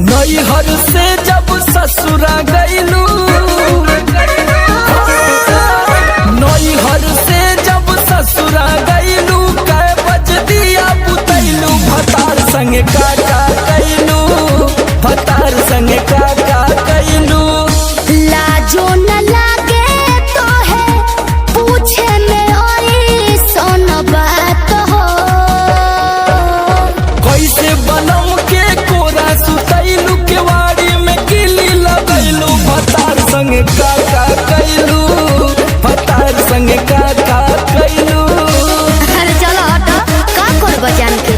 नैहर से जब ससुरा गईलू, नैहर से जब ससुरा गईलू, कै बज दिया बुतैलू, भतार संगे काका कैलू, भतार संगे काका कैलू। लाजो न लागे तो है पूछे में ओई सोन बात हो। कैसे बनम के कोरा सुतैलू, केवाड़ी में किली लगैलू, भतार संगे काका कैलू, भतार संगे काका कैलू। अरे चलो हटो, का करब जान के।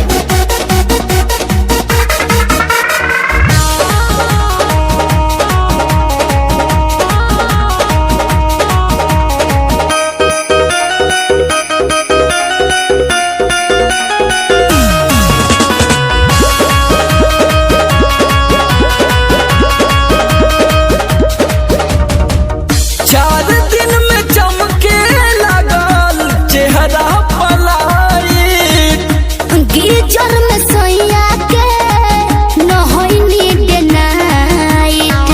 चार दिन में चमके लगल चेहरा पलायित, गीजर में सोया के नहैनी डे नाइट।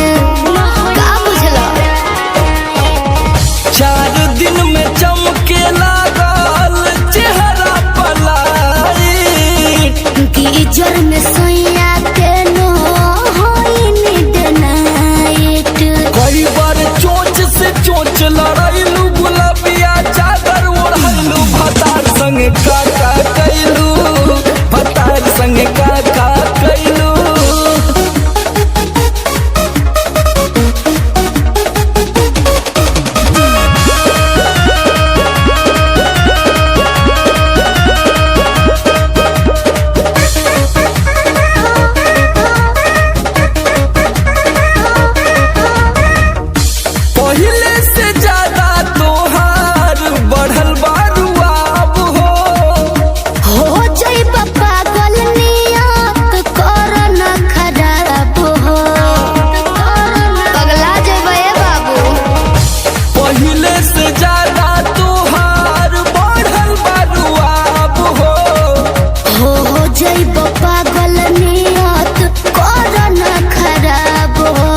का बुझलो? चार दिन में चमके लगल चेहरा पलायित, गीजर में सोया के नहैनी डे नाइट। कई बार चोंच से चोंच लड़ैलू, गुलाबिया चादर ओढ़ैलू, भतार संगे काका कैलू, भतार संगे काका कैलू। पहिले से ज्यादा तोहार बढ़ल बारुआब हो जइब पागल नियत कर न खराब हो। पगला जइब ए बाबू। पहिले से ज्यादा तोहार बढ़ल बारुआब हो जइब पागल नियत कर न खराब हो।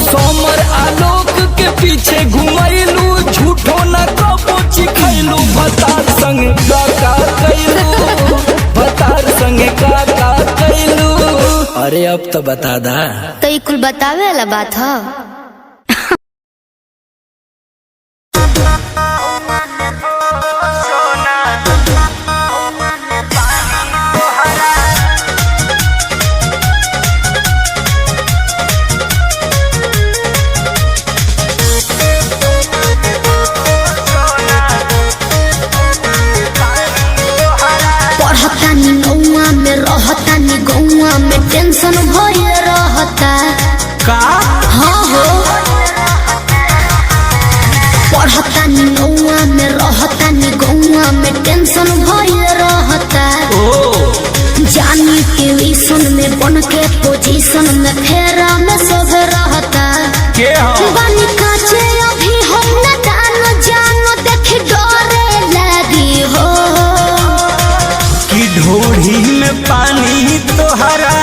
समर आलोक के पीछे घुमैलू, झूठो न कबो चिखैलू, भतार संगे काका कैलू, भतार संगे काका कैलू। अरे अब तो बता दा। तो ई कुल बतावे वाला बात ह। पढ़तानी गौआ में रहतानी गौआ में टेंशन भइल रहता। का हाँ हो। पढ़तानी गौआ में रहतानी गौआ में टेंशन भइल रहता। जानी के विसन में बन के पोजीशन में फेरा में सब रहता। के हो बानी काचे अभी हम न जानो देख डरे लगी हो। कि ढोढ़ी में पानी तोहरा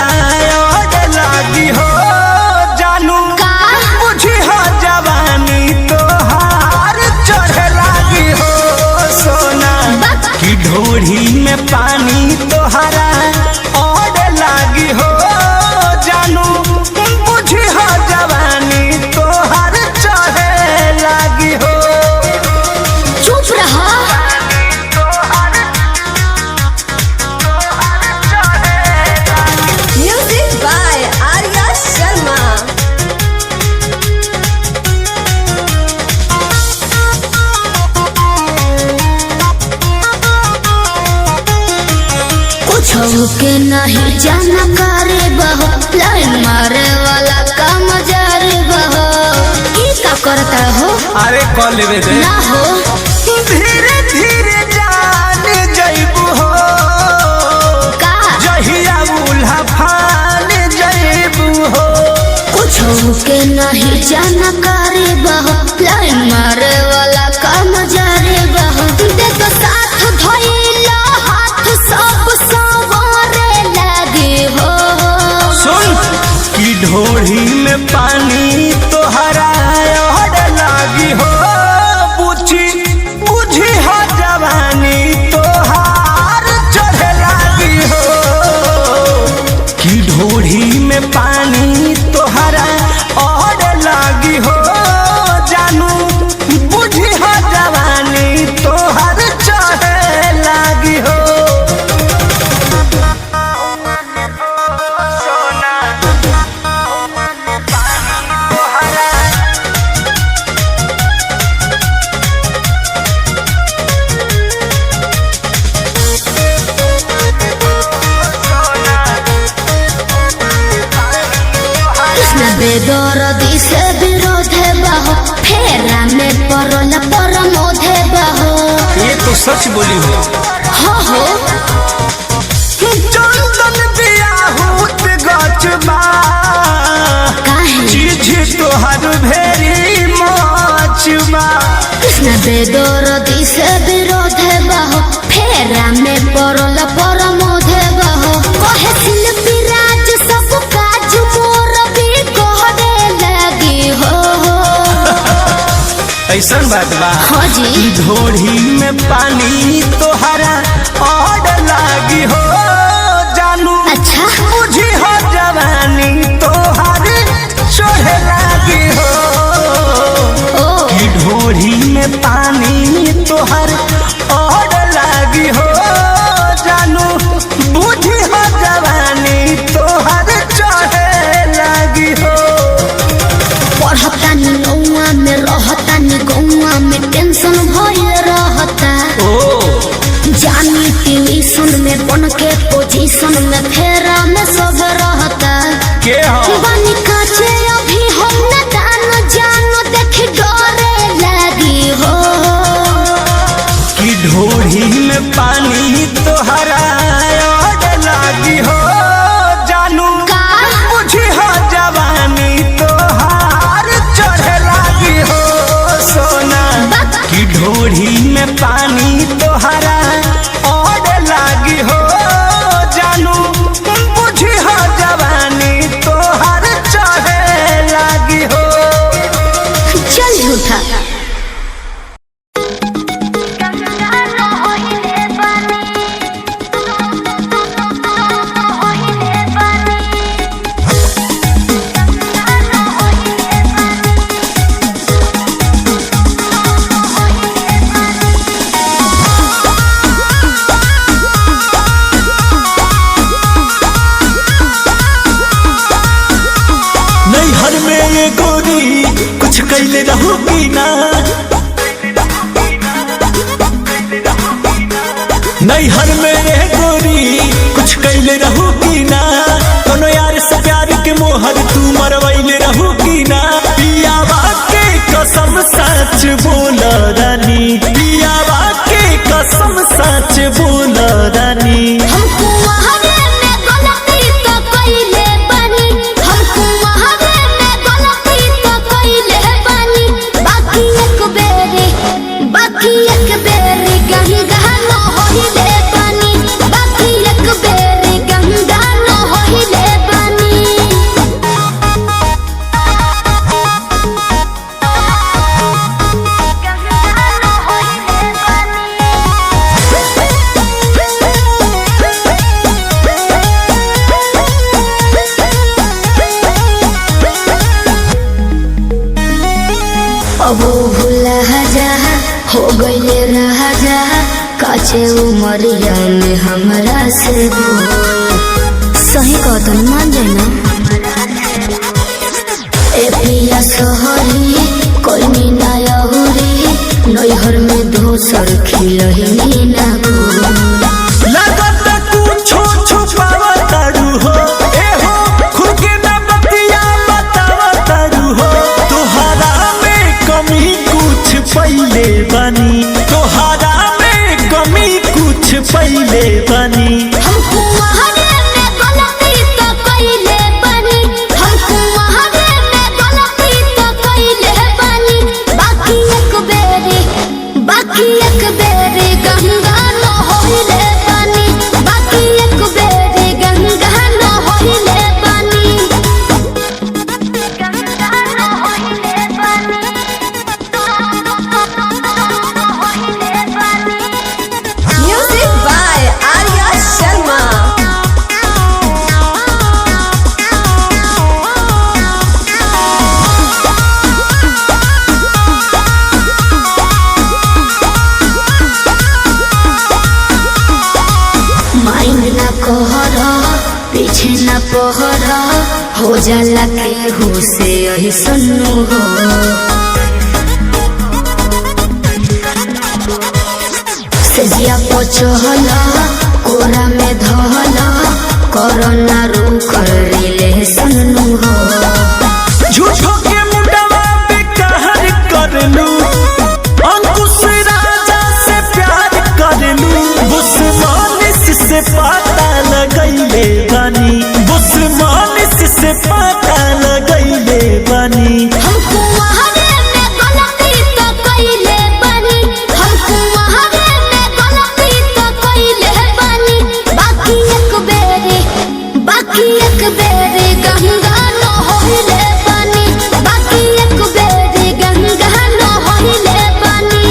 लागी हो, जानू का बुझी हो जवानी तोहार चढ़ लागी हो सोना। कि ढोढ़ी में पानी तोहरा और लागी हो, जानू बुझी हो जवानी तोहार चढ़ लागी हो। चुप रहा। Music by Arya Sharma. कुछ के नहीं जानकारी बहो, लाइन मारे वाला काम जारी बहो। ई का करता हो? अरे कॉल लेवे दे ना हो धीरे धीरे जान जइबू हो का जहिया उल्हा फान जइबू हो कुछ के नहीं जानकारी बह लाइन मारे वाला काम जारे बह दे तो साथ धइला हाथ सब सवारे लगे हो सुन की ढोढ़ी में पानी तोहरा और लागी हो बुझी बुझी हो जवानी तोहार चढ़े लागी हो की ढोढ़ी में पानी तोहरा और लागी हो जानू बुझी हो जवानी तोहार चढ़े लागी हो बेदर्दी से विरोध है बहो फेरा में परल परमोध है बहो ये तो सच बोली हो हो चंदन बियाहूत गचबा काहे चीज तोहर भेरी मचबा कृष्ण बेदर्दी से विरोध है बहो फेरा में परल परमोध है बहो कहे शिल्पी राज सब काज मोर भी कहरे लगी हो ऐसन बात बा हाँ जी ढोढ़ी में पानी तोहरा और लागी हो जानू अच्छा बुझी हो जवानी तोहर चढ़े लागी हो ओ की ढोढ़ी में पानी तोहर और लागी हो जानू बुझी हो जवानी तोहर चढ़े लागी हो पढ़ता नौआ में रहता नि गौआ में टेंशन भइल रहता जानी ट्यूशन में बन के पोजीशन में फेरा में सब रहता के हो बनी काचे अभी हम न दान जानो देख डरे लगी हो की ढोढ़ी में पानी तोहरा और लागी हो जानू का बुझी हो जवानी तोहार चढ़े लागी हो सोना की ढोढ़ी में पानी तोहरा और लागी हो जानू बुझी हो जवानी तोहार चढ़े लागी हो चल झूठा नैहर में ये गोरी कुछ कैले रहू की ना नैहर में ये गोरी कुछ कैले रहू की ना कोनो यार से प्यार के मोहर तू मरवैले रहू की ना पियावा के कसम सच बोल रानी पियावा के कसम सच बोल रानी हमको वहारे में गलती तो कइले बानी हमको वहारे में गलती तो कइले बानी बाकी एक बेरी गंगा न होइले बानी बाकी एक बेरी गंगा न होइले बानी अब भूला जा हो गईले रहा जा काचे उमरिया में हमरा से सही कहतन मान जाए ना ए पिया सहरी कोई मीना यहुरी नैहर में दोसर खिलही ना लगत कुछो छुपावा तारू हो ए हो खुद के न बतिया बतावा तारू हो तोहरा में पहले बनी, तोहरा में कमी कुछ पहले बनी। हमको वहारे में गलती तो कइले बनी, हमको वहारे में गलती तो कइले बनी। बाकी एक बेरी गंगा न होइले बनी, बाकी एक बेरी गंगा न होइले बनी, गंगा न होइले बनी, होइले बनी। Music by Arya Sharma. Mind ना कहरा पीछे ना पहरा, हो जाला केहू से यही सुनू हो। सजिया पचहला कोरा में धहला, कोरोना रूख रिले सुनू हो। झूठो के मुंडवा पे कहर कर लू, अंकुश राजा से प्यार कर लू। बुस्मानिस से पता लगैले बनी, बुस्मानिस से पता लगैले बनी। हमको वहारे में गलती तो कइले बनी, हमको वहारे में गलती तो कइले बनी। बाकी एक बेरी गंगा न होइले बनी, बाकी एक बेरी गंगा न होइले बनी।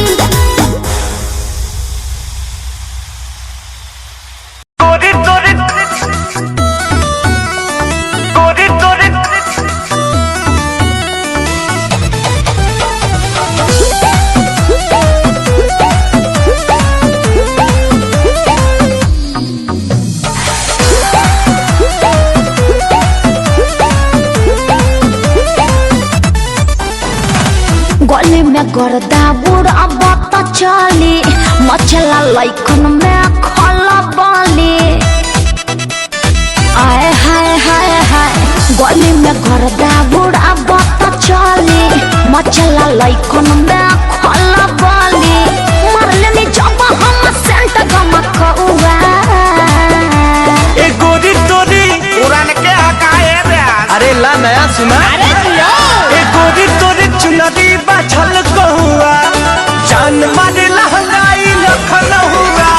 गली में गर्दा बुढ़ा बात चली, मचला लइकन में खला बाली। आए हाय हाय हाय, गली में गर्दा बुढ़ा बात चली, मचला लइकन में खला बाली। मरले में जब हम सेंट गमकौआ, ए गोरी तोरी पुरान के हकाए रे। अरे ला नया सुना। ए गोरी तोरी चुनरी बाछल कहुआ, जान मारे लहंगाई लखन हुआ।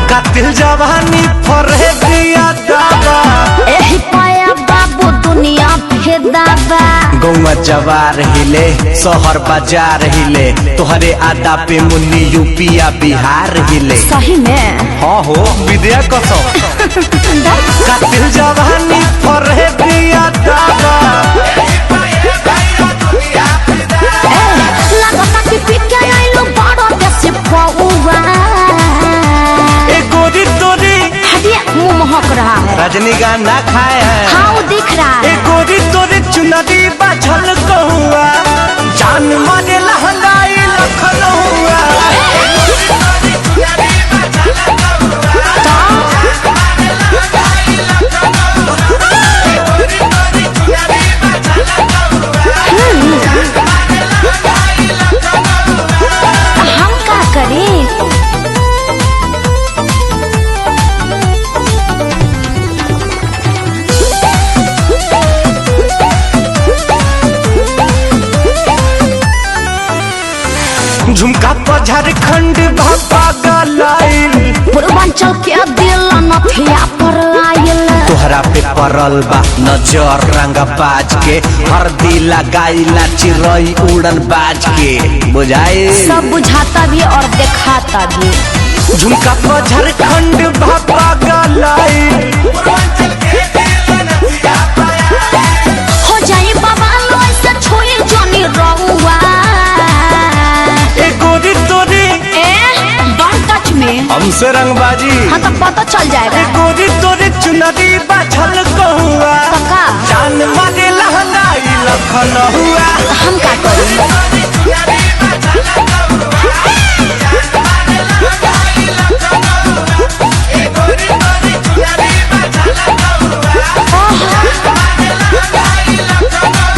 कातिल जवानी फरे दिया दावा, एही पाया बाबू दुनिया फेदाबा। गौवा जवार हिले, शहर बाजार हिले, तोहरे आदा पे मुन्नी यूपिया बिहार हिले। सही में हाँ हो विद्या कसम। कातिल जवानी फरे दिया दावा। लगता कि पिके आइलो बड़ो देसी पौवा। ए गोरी तोरी हटिया मुंह महक रहा है। रजनीगंधा खाए हैं। हाँ वो दिख रहा ए है। गोरी तोरी चुनरी बाछल कहुआ, जान मारे लहंगाई लखन हुआ। हम का करें? झुमका पर झारखंड भापा गलाइल, पूर्वांचल के दिल नथिया पर आयल। तोहरा पे परल बा नजर रंगा बाज के, हरदी लगाईला चिरई उड़न बाज के। बुझाई सब बुझाता भी और दिखाता भी। झुमका पर झारखंड भापा गलाइल, हो जाए बाबा लोई से छोए जानी रहुआ। ए गोरी तोरी ए हमसे रंगबाजी हाँ तो पता चल जाएगा। गोरी तोरी चुनरी बाछल कहुआ पक्का जान मारे लहंगाई लखन हुआ हम का करूँ।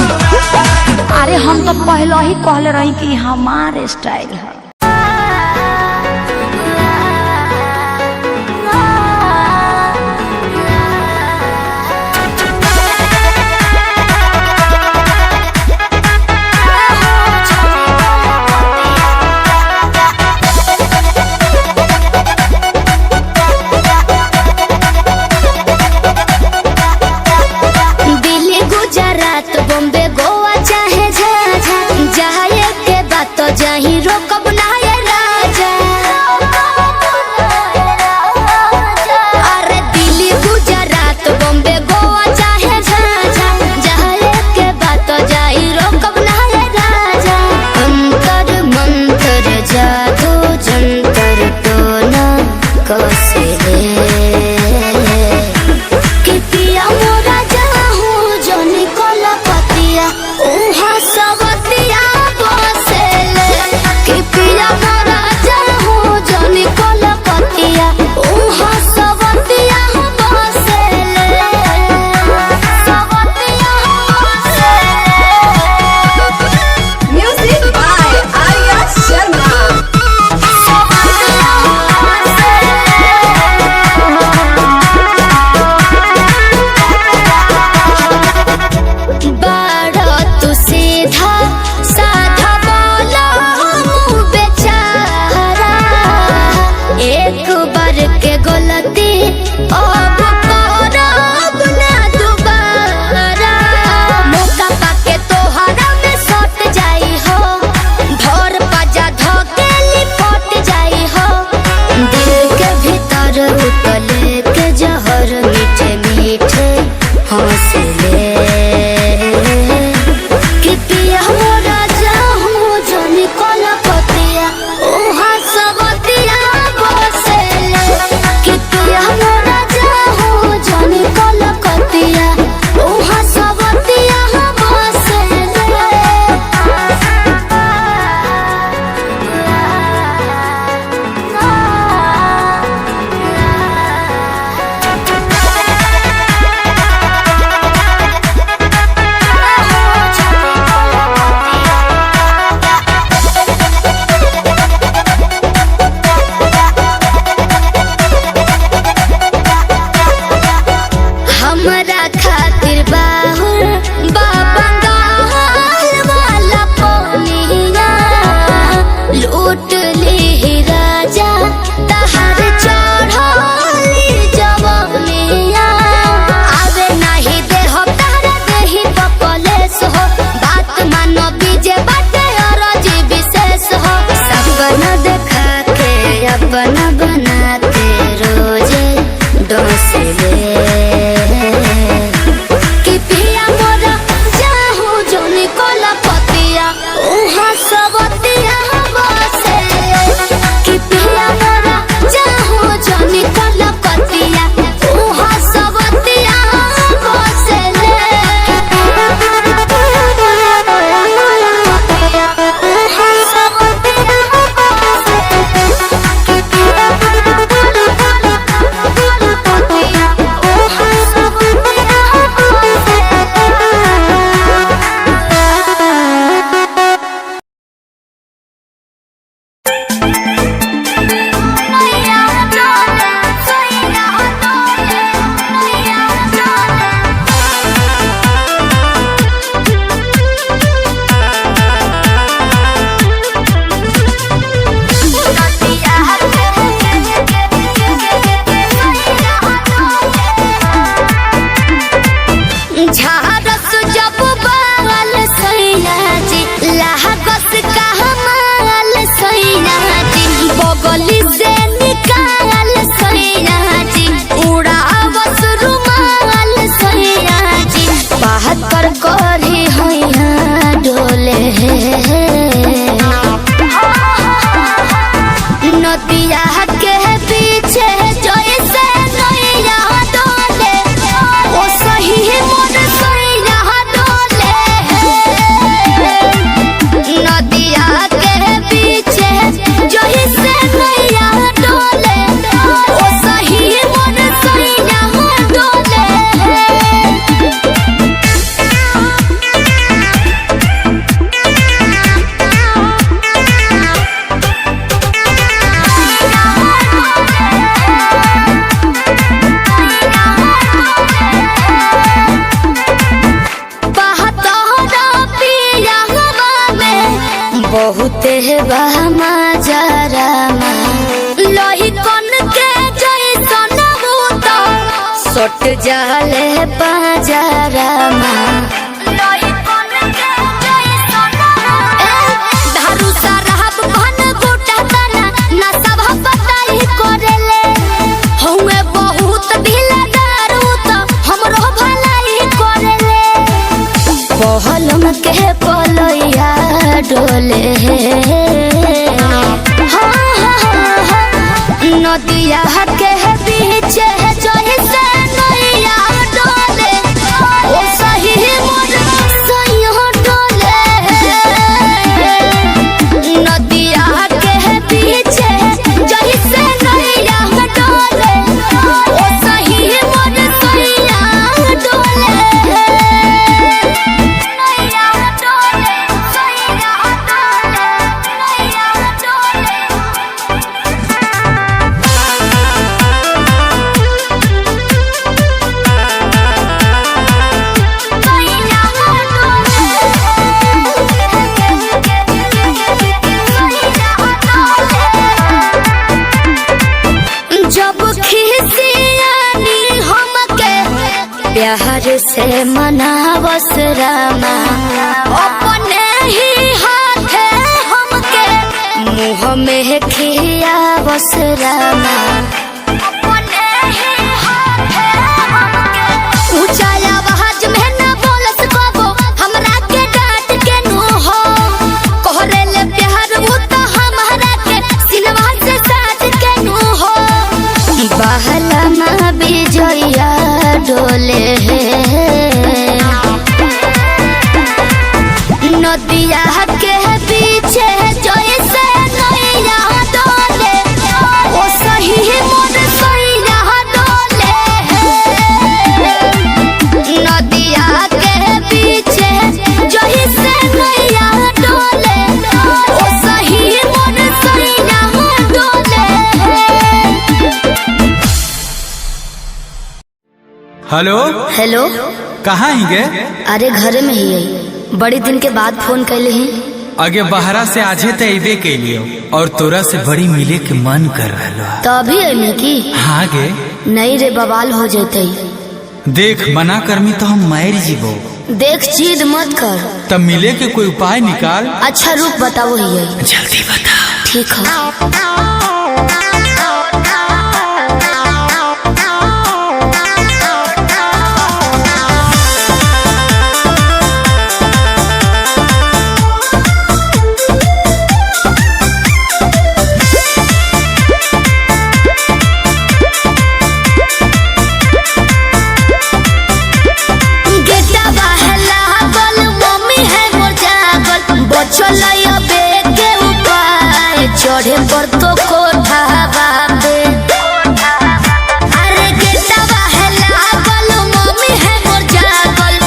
अरे हम तो पहले ही कहले रही कि हमारे स्टाइल है। दिल्ली गुजरात बॉम्बे गोवा चाहे झाझा जाए के बात तो जाही रोकब ना ये राजा। अरे दिल्ली गुजरात बॉम्बे गोवा चाहे झाझा जाए के बात तो जाही रोकब ना ये राजा। अंतर मंतर जादू जंतर टोना कसे कि पिया मोरा जाहू जोनी कोला पतिया उहा सबतिया बसेले कि पिया मोरा जाहू जोनी कोला पतिया उहा सबतिया बसेले सबतिया बसेले Music by Arya Sharma. बाड़ा तू सीधा साधा बोला मुँह बेचारा एक बार के गलती अब करब ना दोबारा। मौका पाके तोहरा में सट जाई हो भोर पजा धोके लिपट जाई हो दिल के भीतर उतले के जहर मीठे मीठे हौसले कि पिया मोरा जाहू जोनी कोला पतिया उहा सबतिया बसेले कि पिया मोरा जाहू जोनी कोला पतिया उहा सबतिया हमरा खातिर बाहुर बाबंगाल वाला पोनिया लूट ली राजा तहर चढ़ली जवनिया। आवे नहीं दे हो तारा देही बकलेस हो बात मानो बीजे बाटे और जी विशेष हो सपना देखा के अपना बना के रोजे डोसले कि पिया मोरा जाहू जोनी कोला पतिया उहा सबतिया बसेले कि पिया मोरा जाहू जोनी कोला पतिया उहा सबतिया बसेले उहा सबतिया झारस जब बाल सैना जी लागस का हमाल सैना जी बगली से निकाल सैना जी उड़ावस रुमाल सैना जी बात पर करी हैया डोले नदिया के भी सट जाले बाजारा दारू शराब भन गोटा तना ना सब बताई करेले हउए बहुत ढीला दारू तो हमरो भलाई करेले पहलम के पलैया डोले नदिया के बीच जैसे नैया डोले ओ सही मोर सैया डोले नदिया के बीच जैसे नैया डोले ओ सही मोर सैया डोले नैया डोले सैया डोले नैया डोले जब खिसियानी हमके प्यार से मनावस रामा अपने ही हाथे हमके मुँह में खियावस रामा अपने ही हाथे हमके ऊंचा आवाज में न बोलस कबो हमरा के डांट के नु हो कोहरेले प्यार वो तो हमारा के सिनवा से साज के नु हो बहला माँ बिजया डोले नदिया के पीछे जैसे नैया डोले ओ सही मोर सैया डोले नदिया के पीछे जैसे नैया डोले ओ सही मोर सैया डोले। हेलो हेलो कहाँ ही गे? अरे घरे में ही है बड़ी दिन के बाद फोन कैले ही आगे बहरा से आजे तो अबे के लिए और तोरा से बड़ी मिले के मन कर रहा तो अभी अइमे की हाँ गे नहीं रे बवाल हो जैते देख मना करमी तो हम मार जीवो देख जिद मत कर तब मिले के कोई उपाय निकाल। अच्छा रुक बताओ ही है जल्दी बता। ठीक है चढ़े पर तो कोठा बाबे अरे गेटवा है लागल मम्मी है मोर जागल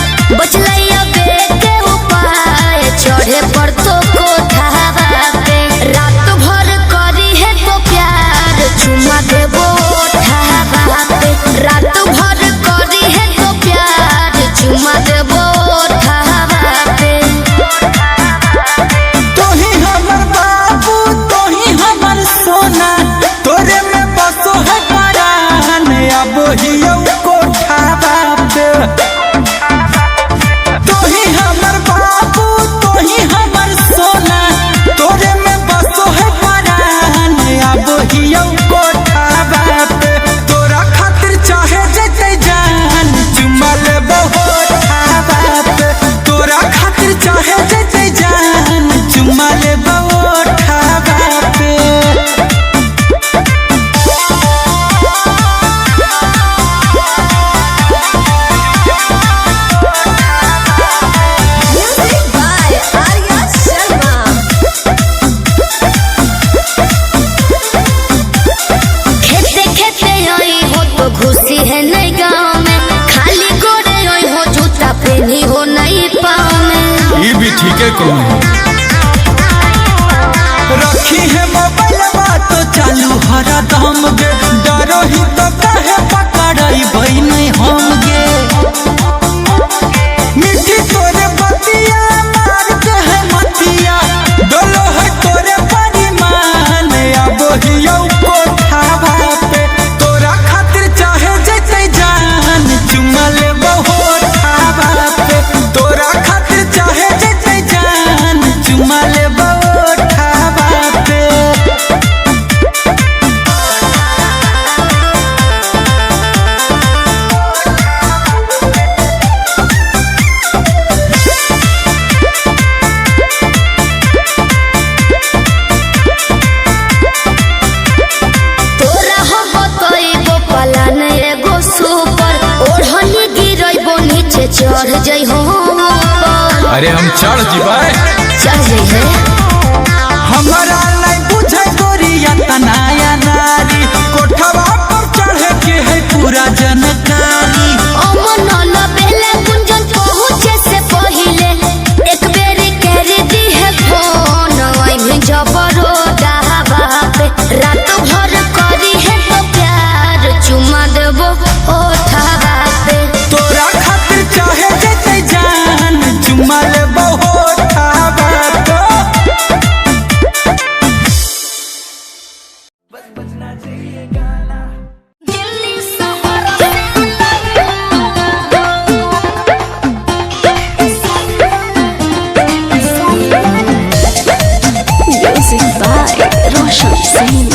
बचलैया बे के उपाय चढ़े पर तो कोठा बाबे रात भर करी है तो प्यार चुमा देबो ओठा बाबे रात भर करी है तो प्यार चुमा देबो ओठा बाबे तोरे में बसो है परान अब हियो कोठा बाबे तोही हमर बाबू तोही हमर सोना तोरे में बसो है परान अब हियो कोठा बाबे तोरा खातिर चाहे जते जान चुमा लेबो होठा बाबे तोरा खातिर चाहे जते जान चुमा लेबो होठा बाबे। घुसी है नई गाँव में खाली गोरे हो जूता पहनी हो नई पाँव में ये भी ठीक है कौन रखी है मोबाइल बात तो चालू हरा दम गे डरो ही तो कहे पकड़ाई भाई नहीं हम गे मिट्टी तोरे बतिया मार के है मतिया डोलो है तोरे परिमान अब हियो कोठा पे तोरा खातिर चाहे जते जान चढ़ जाइ हो ऊपर। अरे हम चढ़ जीवाए, चढ़ जाइ है हमारा नहीं बुझे गोरिया तनाया नारी, कोठवा पर चढ़े के है पूरा जानकारी। अमन बेले गुंजन पहुँचे से पहिले एक बेरी कर दी है फोन। वही जबरो डहावा पे रात भर करी है तो प्यार चुमा देबो ओठावा पे। तोरा खातिर चाहे जैसे जान चुमा लेबो होठावा पे। दिल्ली शहर म्यूजिक बाय रोशन सिंह।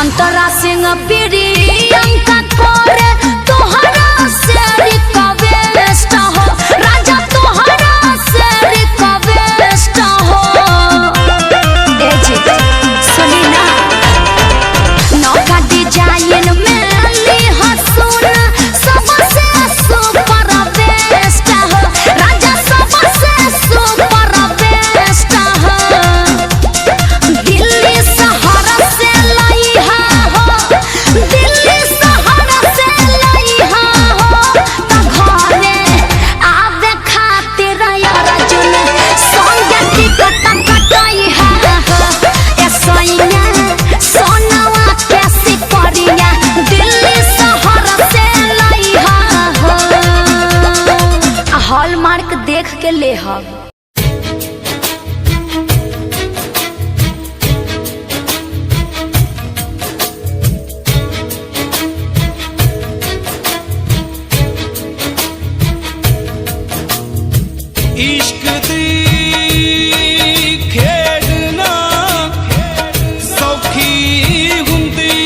अंतरा सिंह प्रियंका कोरे तोहरा से रिक्वेस्ट हो, राजा तोहरा से रिक्वेस्ट हो। ए जी सुनी ना, नौका डिजाइन में ली हसून सबसे सुपर बेस्ट हो, राजा सबसे सुपर बेस्ट हो। दिल्ली शहर से दिल्ली शहर से लइहा हो त घरे आवे खातिर अर्जुन संगे टिकट कटइहा हो। ए सैया सोनवा कैसे करिया दिल्ली शहर से लइहा हो। हॉलमार्क देख के लेहब। इश्क दी खेडना सौखी हुंदी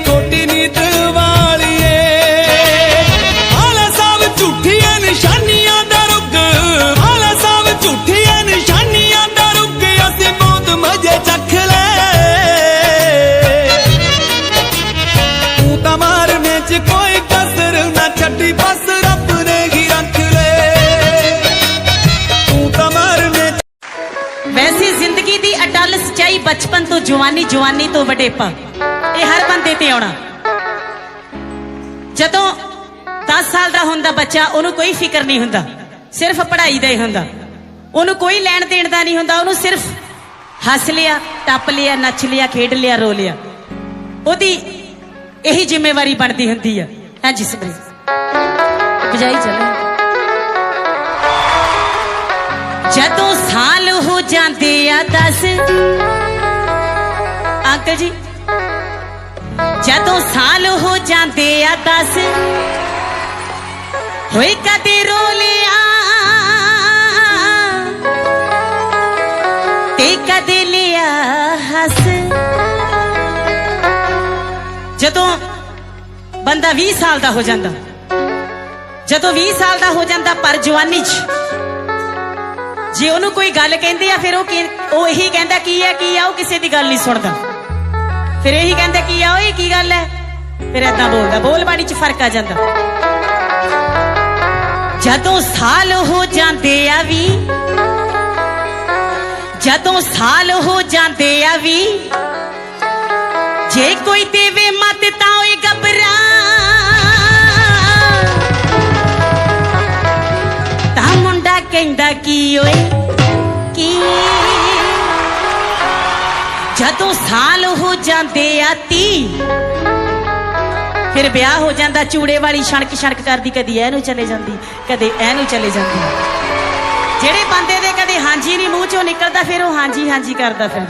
खोटी नीत वालिए आला साहब झूठियां निशानियां दा रुक आला साहब झूठियां निशानियां दा रुक असीं बहुत मजे चख ले तू तां मारने च कोई कसर ना छड्डी बस रब ने ही रख ले तू तां मारने वैसी जिंदगी दी अटल सच्चाई बचपन तो जवानी जवानी तो वडेपा ये हर बंदे ते आउणा जदों 10 साल दा हुंदा बच्चा ओनू कोई फिक्र नहीं हुंदा सिर्फ पढ़ाई दा ही हुंदा ओनू कोई लैण देण दा नहीं हुंदा ओनू सिर्फ हस लिया टप लिया नच लिया खेड लिया रो लिया ओदी यही जिम्मेवारी बनती हुंदी है हां जी सबरे बजाई चले जदों साल हो जाते आ 10 अंकल जी जदों साल हो जाते आ 10 होए कदे रो लिया ते कदे लिया हस जदों बंदा 20 साल दा हो जाता जदों 20 साल दा हो जाता पर जवानी च जे ओनू कोई गल कहंदे आ फिर ओ यही कहंदा की है ओ किसी दी गल नहीं सुनदा फिर यही कहंदा की है ओए की गल है फिर ऐदा बोलदा बोल बाणी च फर्क आ जांदा जदों साल हो जांदे आ 20 जदों साल हो जांदे आ 20 जे कोई देवे मत तां ओए घबरा मुंडा कहंदा की ओए की जदों साल हो जाते आ 30 फिर ब्याह हो जाता चूड़े वाली छणक छणक करदी कदी एनू चले जाती कदे एनू चले जाती जेड़े बंदे दे कदे हांजी नहीं मूँह चों निकलदा फिर वो हांजी हांजी करदा फिर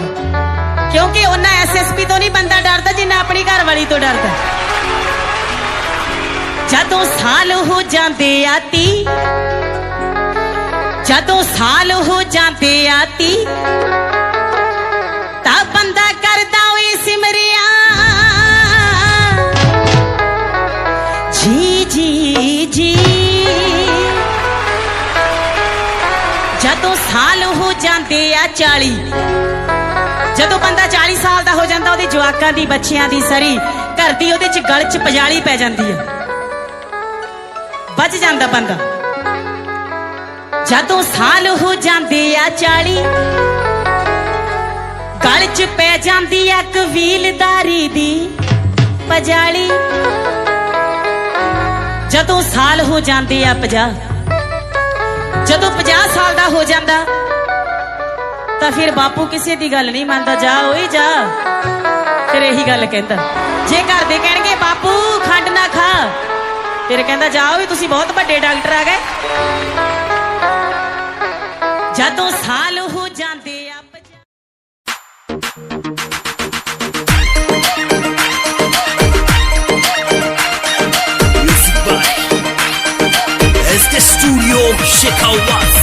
क्योंकि उन्ना SSP तो नहीं बंदा डरदा जिन्ना अपनी घर वाली तो डरदा जदों साल हो जाते आ 30 जदों साल हो जाते आती ता बंदा करदा ओए सिमरिया जी जी जी जदों साल हो जाते आ 40 जदों बंदा 40 साल दा हो जाता ओदी जवाकां दी बच्चियां दी सरी घर दी ओदे च गल च पजाली पै जाती है बच जाता बंदा जदों साल हो जाते आ 40 गल च पै जाती है कबीलदारी दी पजाली जदों साल हो जाते आ 50 जदों 50 साल दा हो जाता तो फिर बापू किसी दी गल नहीं मानता जा ओए जा फिर यही गल कहता जे घर दे कहणगे बापू खंड ना खा फिर कहता जाओ तुसी बहुत बड़े डॉक्टर आ गए जदों साल हो जाते आ Studio Shikawas.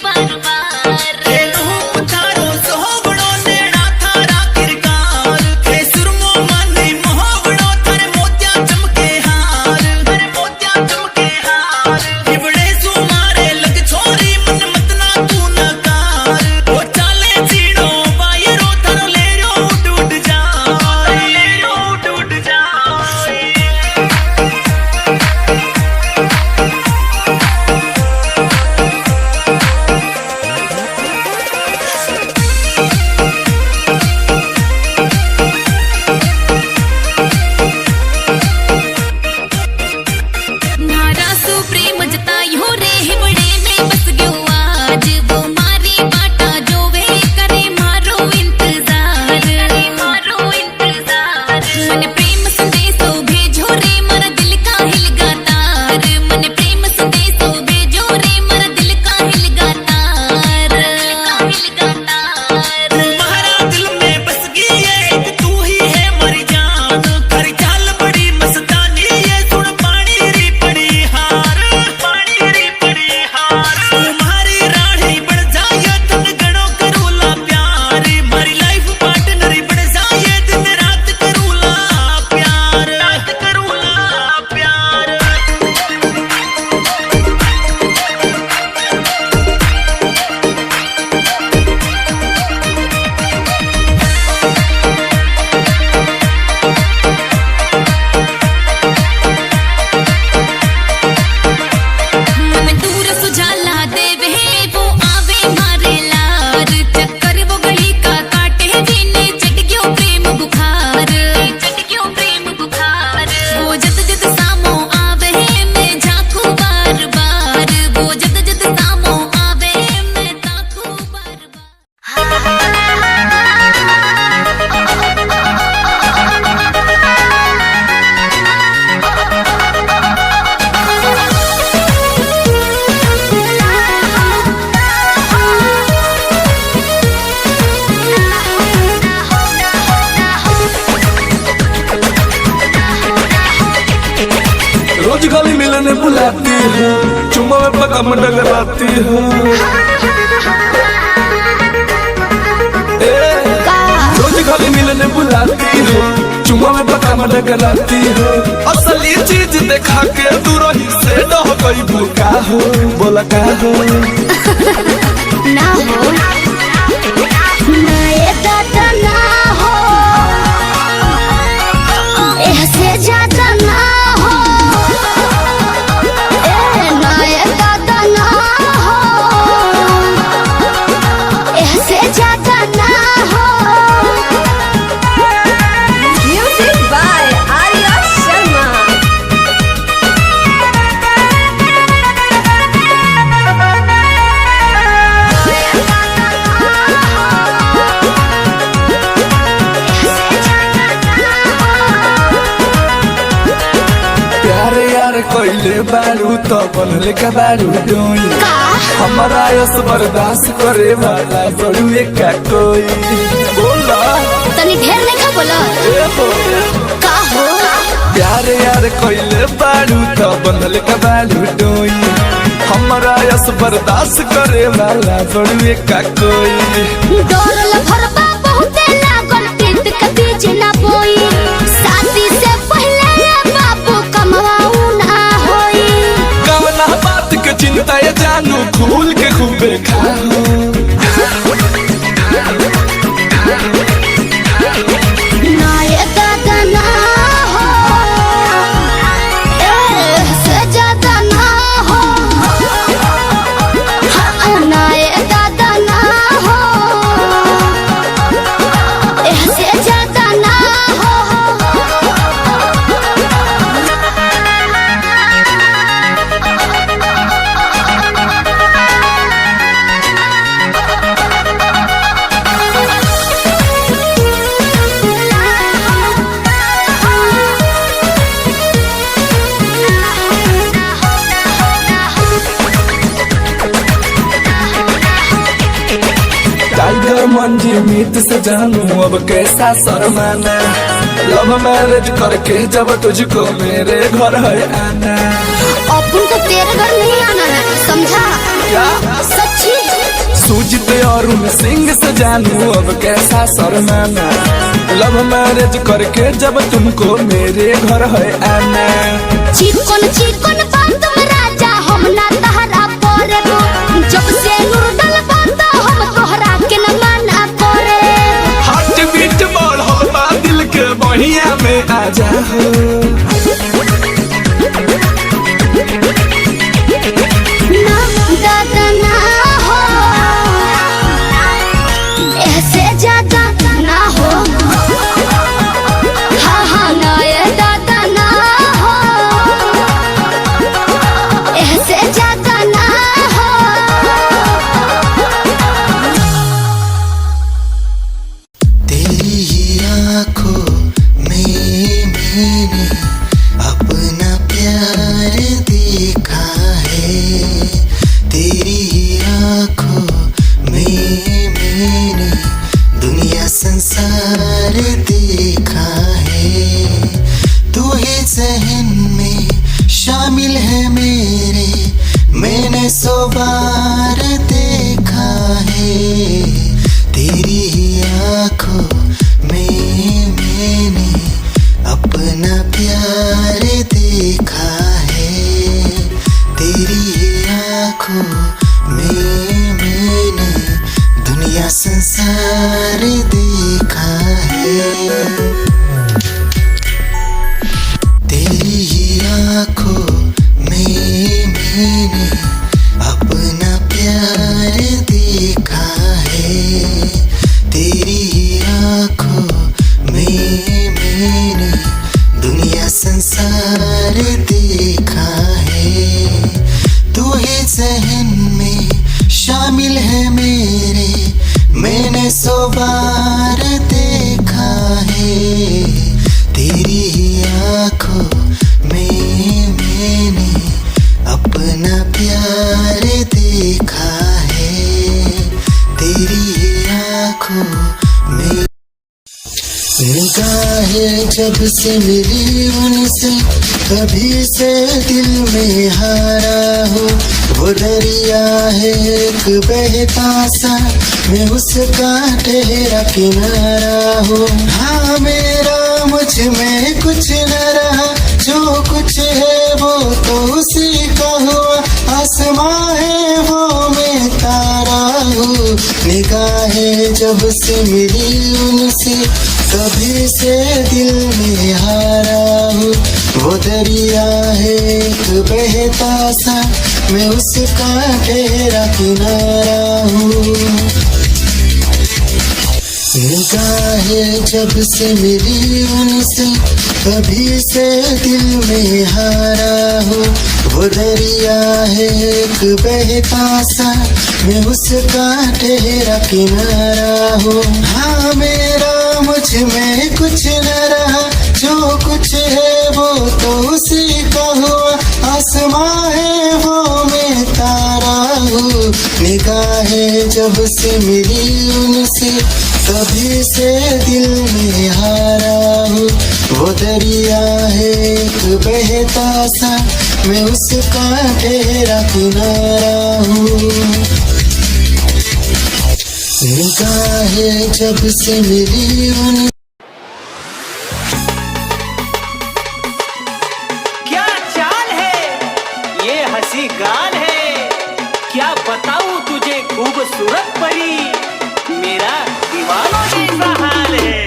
बार रोज गली मिलने बुलाती है, चुम्मा में पका में डगराती है। रोज गली मिलने बुलाती है, चुम्मा में पका में डगराती है। असली चीज देखा के तू रही से डह गई भूखा हो, बोला का हो ना हो ना ये दादा ना हो, ऐसे ज्यादा ना हो, ना ये दादा ना हो, ऐसे ज्यादा ना हो। Music by Arya Sharma. प्यार यार कोइले बारू तो बनले का बारू डोई, हमारा यस बर्दाश्त करे वाला बड़ू का कोई। बोला तनी ढेर नहीं खा बोला का हो। प्यार यार कोइले बारू तो बनले का बारू डोई, हमारा यस बर्दाश्त करे वाला बड़ू का कोई। डोरल भरबा बहुते लागल, पीत के बीच ना बोई, शादी से पहले बाबू कमवाऊ ना होई। कवना बात के चिंता ये जानू, खूल के खूबे खाओ। ना ये दादा ना हो, ऐसे ज्यादा ना हो, हाँ, ना ये दादा ना हो, ऐसे ज्यादा ना हो। टाइगर मंजी मीत से जानू अब कैसा शर्माना, लव मैरिज करके जब तुझको मेरे घर है आना। अपन को तेरे घर नहीं आना है, समझा क्या सच्ची। सूजित और सिंह से जानू अब कैसा शर्माना, लव मैरिज करके जब तुमको मेरे घर है आना। चिकन चिकन बात में राजा हम ना तहरा परे, जब से नुरदल बात हम तोहरा के न माना करे। हार्ट बीट बढ़ा दिल के बढ़िया में आ जाओ। ना दादा ना हो, ऐसे ज्यादा ना हो, हाँ हाँ ना ये दादा ना हो, ऐसे ज्यादा ना हो। तेरी ही आँखों में मैंने अपना प्यार देखा है, तेरी ही आँखों में मैंने दुनिया संसार देखा है। तू ही ज़हन में शामिल है मेरे, मैंने 100 बार देखा है। तेरी ही आँखों में मैंने अपना प्यार देखा है, तेरी ही आँखों में मैंने दुनिया संसार देखा है। तेरी ही आँखों में मैंने अपना प्यार देखा है, तेरी ही आँखों में मैंने दुनिया संसार देखा है। तू ही ज़हन में शामिल है मेरे, मैंने 100 बार देखा है। तेरी ही आँखों में मैंने अपना प्यार देखा है, तेरी ही आँखों में। निगाहें जब से मिली उनसे कभी से दिल में हारा हूँ। वो दरिया है एक बहता सा, मैं उसका ठहरा किनारा हूँ। हाँ मेरा मुझ में कुछ न रहा, जो कुछ है वो तो उसी का हुआ। आसमां है वो मैं तारा हूँ, निगाहें जब से मिली उनसे कभी से दिल में हारा हूँ। वो दरिया है एक बहता सा, मैं उसका ठहरा किनारा हूँ। निगाहें जब से मिली उनसे कभी से दिल में हारा हूँ। वो दरिया है एक बहता सा, मैं उसका ठहरा किनारा हूँ। हाँ मेरा मुझ में कुछ न रहा, जो कुछ है वो तो उसी का हुआ। आसमां है वो मैं तारा हूँ, निगाहें जब से मिली उनसे कभी से दिल में हारा हूँ। वो दरिया है एक बहता सा, मैं उसका ठहरा किनारा हूँ। निगाहें जब से मिली उन क्या चाल है ये हंसी गाल है, क्या बताऊं तुझे खूबसूरत परी, मेरा दीवानों जैसा हाल है।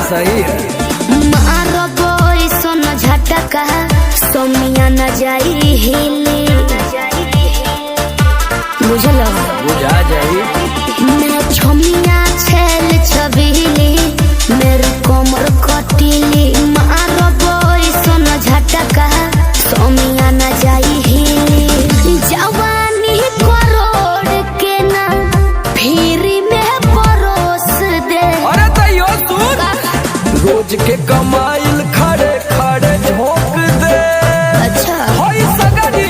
सही है। मारो बोई सोना झटका सोमिया न जाई हिली बुझलो बुझा जाई। मैं छोमिया छेल छबीली मेरी कोमर कटीली। मारो बोई सोना झटका सोमिया न जाई हिली। जवानी करोड़ के ना फिरी में परोस दे। अरे तैयो सुन, रोज के कमाइल खड़े खड़े झोंक दे। अच्छा होई सगरी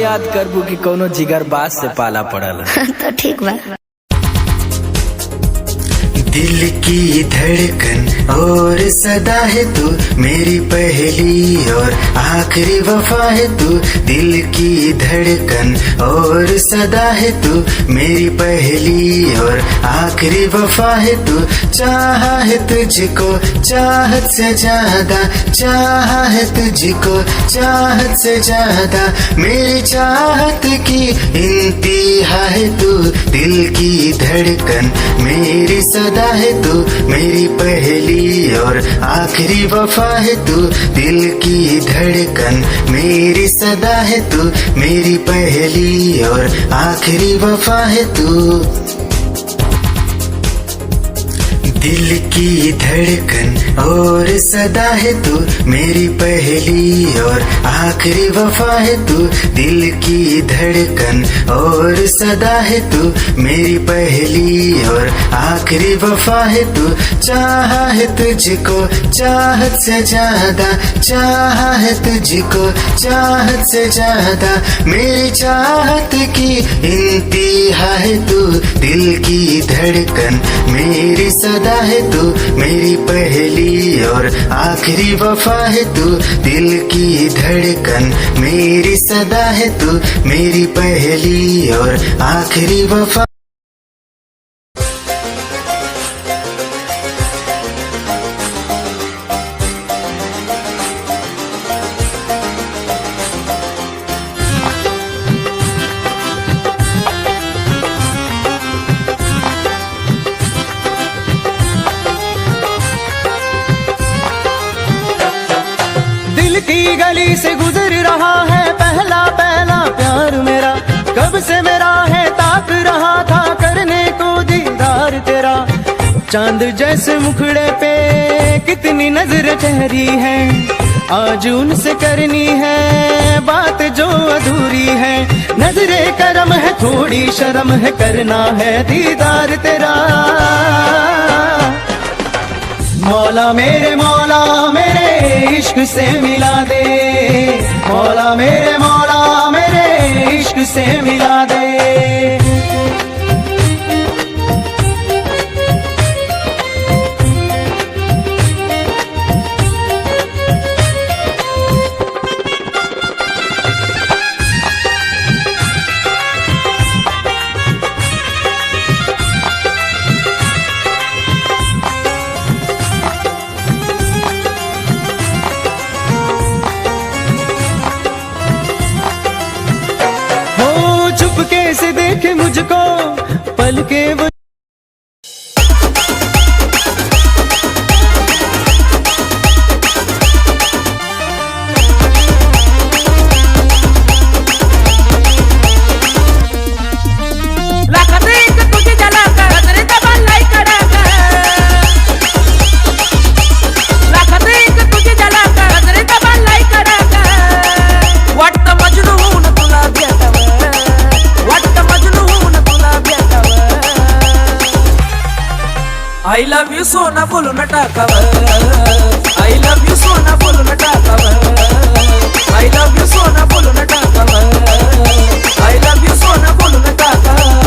याद करबू कि कोनो जिगर बास से पाला पड़ल। तो ठीक बा। दिल की धड़कन और सदा है तू मेरी पहली और आखिरी वफा है तू। दिल की धड़कन और सदा है तू मेरी पहली और आखिरी वफा है तू। चाहा है तुझको चाहत से ज्यादा, चाहा है तुझको चाहत से ज्यादा। मेरी चाहत की इंतहा है तू। दिल की धड़कन मेरी सदा है तू मेरी पहली और आखिरी वफा है तू। दिल की धड़कन मेरी सदा है तू मेरी पहली और आखिरी वफा है तू। दिल की धड़कन और सदा है तू मेरी पहली और आखिरी वफा है तू। दिल की धड़कन और सदा है तू मेरी पहली और आखिरी वफा है तू। चाहा है तुझको चाहत से ज्यादा, चाहा है तुझको चाहत से ज्यादा। मेरी चाहत की इंतहा है तू। दिल की धड़कन मेरी सदा है तू मेरी पहली और आखिरी वफा है तू। दिल की धड़कन मेरी सदा है तू मेरी पहली और आखिरी वफा। की गली से गुजर रहा है पहला पहला प्यार मेरा। कब से मेरा है ताक रहा था करने को दीदार तेरा। चांद जैसे मुखड़े पे कितनी नजर ठहरी है। आज उनसे करनी है बात जो अधूरी है। नजरे करम है थोड़ी शर्म है करना है दीदार तेरा। मौला मेरे इश्क से मिला दे। मौला मेरे इश्क से मिला दे। कैसे देखे मुझको पल के वो I love you सोना बोलो न टाकावर। I love you सोना बोलो न टाकावर। I love you सोना बोलो न टाकावर। I love you सोना बोलो न टाकावर।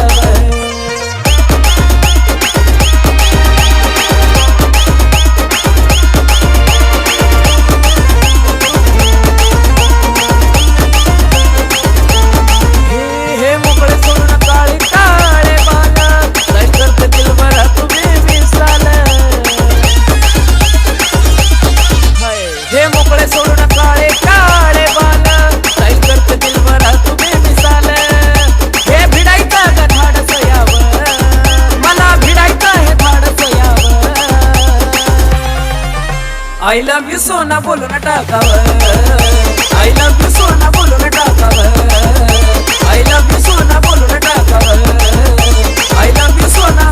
हे मोकळे सोना काळे काळे बाला काय करते दिल भरा तुम्ही मिसाल। हे मोकळे सोना काळे काळे बाला काय करते दिल भरा तुम्ही मिसाल। हे भिडायचा का धाडस यावं मला भिडायचा हे धाडस यावं। I love you सोना बोलो न टाकावर। I love you सोना बोलो न टाकावर। I love you सोना बोलो न टाकावर। I love you सोना।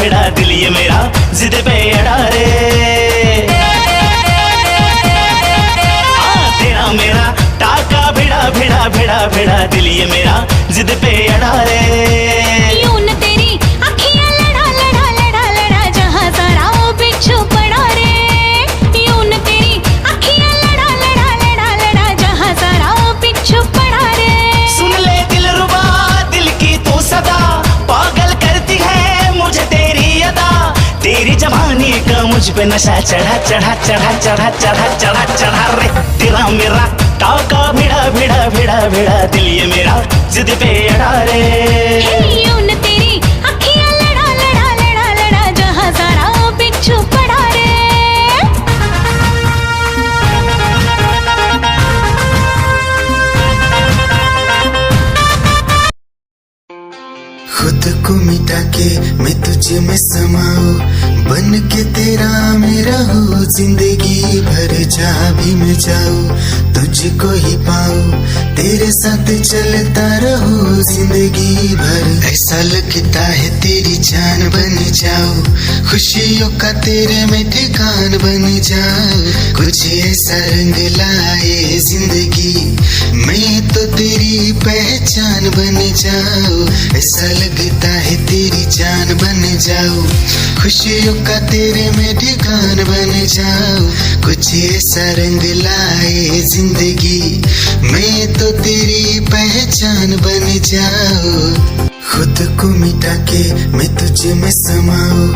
भिड़ा दिल ये मेरा जिद पे अड़ा रे। तेरा मेरा टाका भिड़ा भिड़ा भिड़ा भिड़ा दिल ये मेरा जिद पे अड़ा रे। यूं न तेरी अखियां लड़ा लड़ा लड़ा लड़ा जहां सारा वो बिच्छू पड़ा रे। यूं न तेरी अखियां लड़ा लड़ा लड़ा लड़ा जहां सारा वो बिच्छू पड़ा रे। सुन ले दिलरुबा दिल की तू सदा पागल करती है मुझे तेरी अदा। तेरी जवानी का मुझ पे नशा चढ़ा चढ़ा चढ़ा चढ़ा चढ़ा चढ़ा चढ़ा रे। तेरा मेरा टाका भिड़ा भिड़ा भिड़ा भिड़ा दिल ये मेरा जिद पे अड़ा रे। यूं न तेरी अखियां लड़ा लड़ा लड़ा लड़ा जहां सारा वो बिच्छू पड़ा रे। खुद को मिटा के मैं तुझे में समाऊं, बन के तेरा मेरा हो जिंदगी भर। जहाँ भी मैं जाऊँ तुझको ही पाऊँ, तेरे साथ चलता रहो जिंदगी भर। ऐसा लगता है तेरी जान बन जाऊँ, खुशियों का तेरे में ठिकान बन जाऊँ। कुछ ऐसा रंग लाए जिंदगी, मैं तो तेरी पहचान बन जाऊँ। ऐसा लगता है तेरी जान बन जाऊँ, खुशियों का तेरे में ठिकान बन जाऊँ। कुछ ऐसा रंग लाए जिंदगी, मैं तो तेरी पहचान बन जाऊँ। खुद को मिटा के मैं तुझे में समाऊं,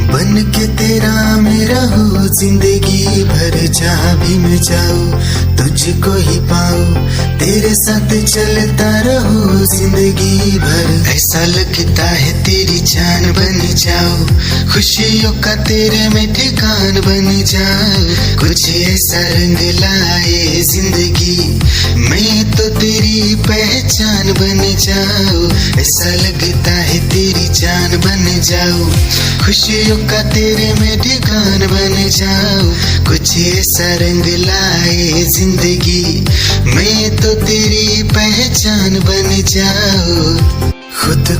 बन के तेरा मेरा हो जिंदगी भर। जहाँ भी मैं जाऊँ तुझको ही पाऊँ, तेरे साथ चलता रहो जिंदगी भर। ऐसा लगता है तेरी जान बन जाऊँ, खुशियों का तेरे में ठिकान बन जाऊँ। कुछ ऐसा रंग लाए जिंदगी, मैं तो तेरी पहचान बन जाऊँ। ऐसा लगता है तेरी जान बन जाऊँ, खुशियों का तेरे में ठिकान बन जाऊँ। कुछ ऐसा रंग लाए जिंदगी, मैं तो तेरी पहचान बन जाऊँ। खुद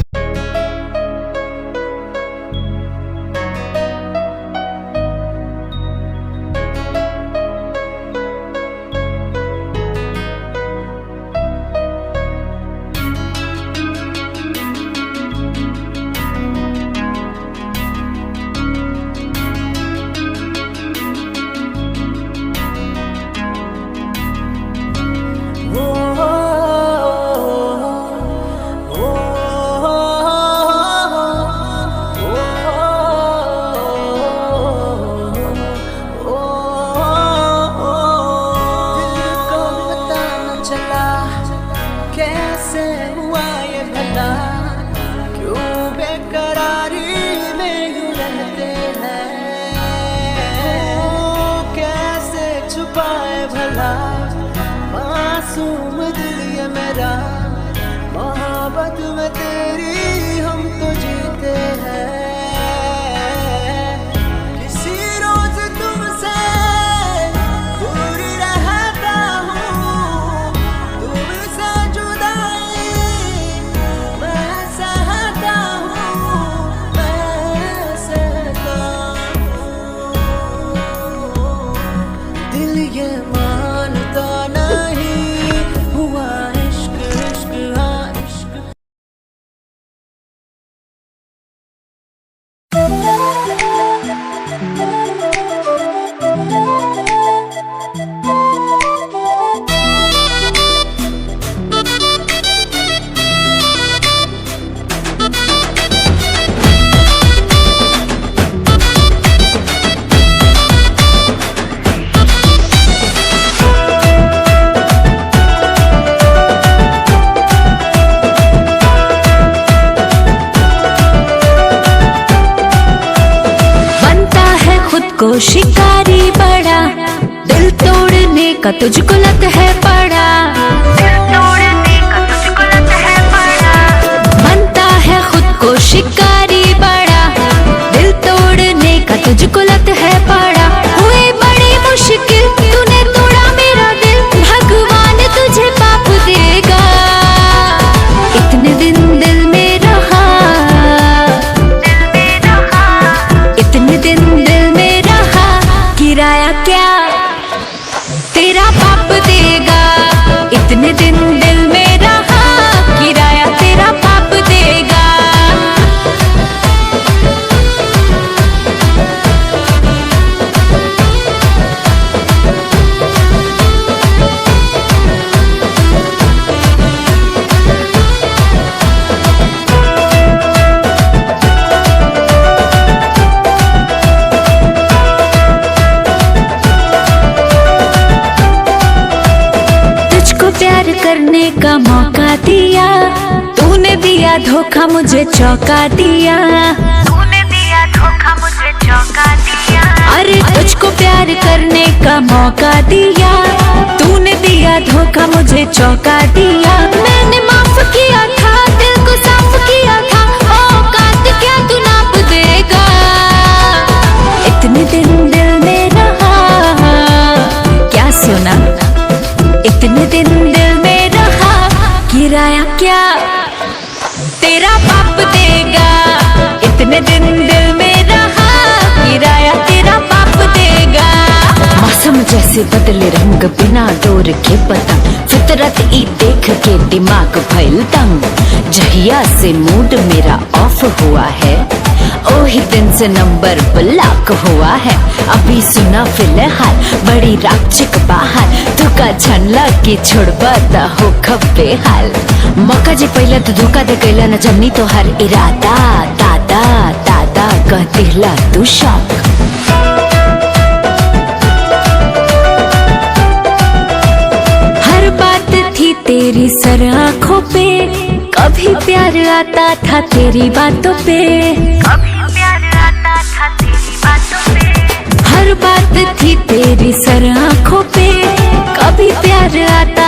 शिकारी बड़ा, दिल तोड़ने का तुझको लत है पड़ा। दिल तोड़ने का तुझको लत है पड़ा। बनता है खुद को शिकारी बड़ा, दिल तोड़ने का तुझको लत है पड़ा। हुए बड़ी मुश्किल तूने तोड़ा मेरा दिल, भगवान तुझे पाप देगा। इतने दिन दिल में रहा, दिया धोखा मुझे चौंका दिया, तूने दिया धोखा मुझे चौंका दिया। अरे तुझको प्यार करने का मौका दिया, तूने दिया धोखा मुझे चौंका दिया। मैंने माफ किया था, दिल को साफ किया था, औकात क्या तू नाप देगा। इतने दिन दिल में रहा, क्या सुना, इतने दिन दिल में रहा, किराया क्या तेरा बाप देगा। इतने दिन दिल में रहा, किराया तेरा बाप देगा। मौसम जैसे बदले रंग बिना डोर के पतंग, फितरत ई देख के दिमाग भइल तंग। जहिया से मूड मेरा ऑफ हुआ है, ओही दिन से नंबर ब्लॉक हुआ है। अभी सुना फिलहाल बड़ी राक्षिक बाहर, धोखा छनला की छोड़बा त हो खबे हाल। मौका जे पहले तो धोखा दे कैला न जमनी तो हर इरादा, दादा दादा कह दिला तू शौक। हर बात थी तेरी सर आँखों पे, कभी प्यार आता था तेरी बातों पे, कभी प्यार आता था तेरी बातों पे। हर बात थी तेरी सर आँखों पे, कभी प्यार आता